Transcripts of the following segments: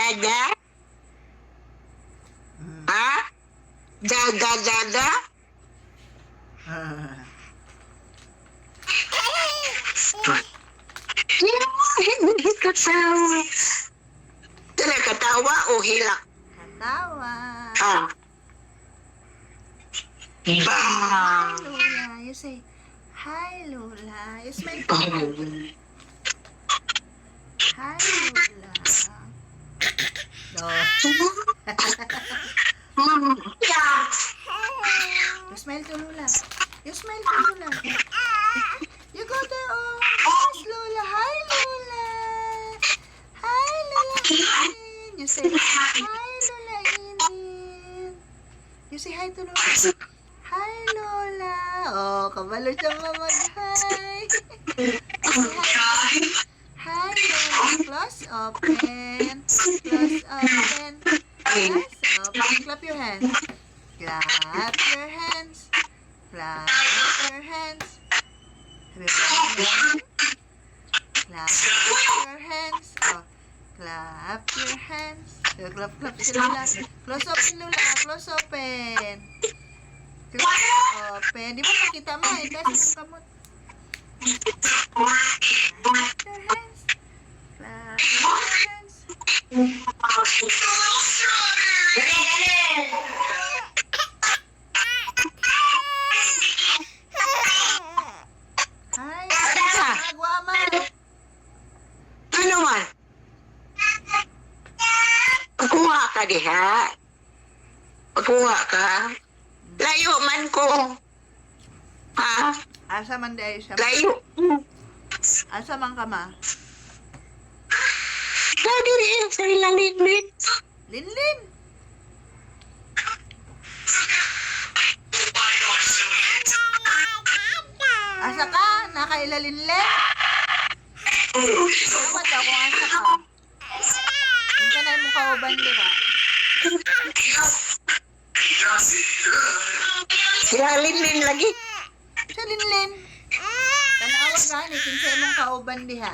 Dada? Ha? Dada? Hindi katawa. Talaga katawa o hilak? Katawa. Ah. Ba. Hi, Lola. You say, hi, Lola. You smile to me. Hi, Lola. No. You smile to Lola. You smile to Lola. You go there, oh. Yes, Lola. Hi, Lola. Hi, Lola Inin. You say, hi, Lola Inin. You say hi to Lola. Hi, Lola. Oh, kabalo siya mamag-hi. Hi, hi, Lola. Close, open. Close, open. Close, open. Clap your hands. Clap your hands. Clap your hands. Clap your hands. Oh, clap your hands. Clap si Lola. Close open, Lola. Close open. Close open. Di ba makita mo? Test mo kamot. Clap your hands. Clap your hands. Hi. Nagwa man. Ano man? Pagkuha ka diha. Pagkuha ka. Layo man ko. Ha? Asa man dahil siya. Layo. Asa man ka ma? Dadi rin sa ilang limit. Linlin. Asa ka? Nakailalinlen? Tawad daw kung asa ka. Yung ka na yung kauban nila. Sila limit lagi. Siya Linlin. Tanawa gani, kinsa imong kauban diha.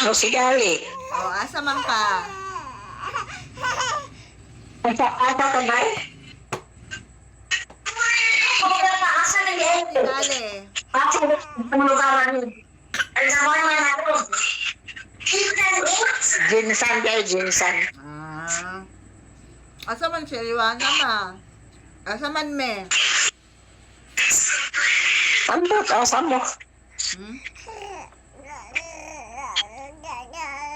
O si Gali. O, asa man ka? Asa ka ba? Dale. Jinsan kayo, Jinsan. Ah. Asa man siya, Liwana ma? Asa man me? Sambot, sambot. Hmm?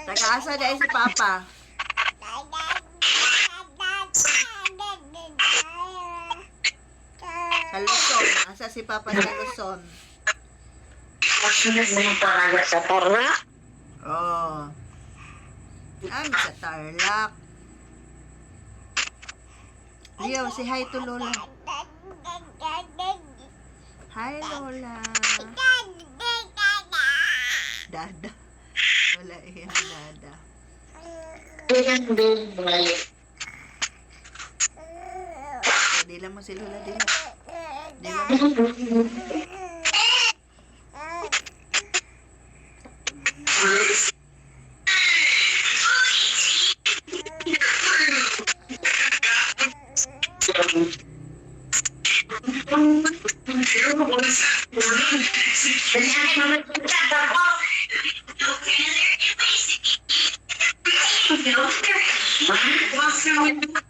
Taga-asa dahil si Papa. Sa Luzon. Asa si Papa sa Luzon. Sa Tarna. Oh. Ano sa Tarlac. Leo, say hi to Lola. Hi, Lola. Dada. Wala yan, Dada. Dila mo si Lola, dila. Dila mo. Thank you.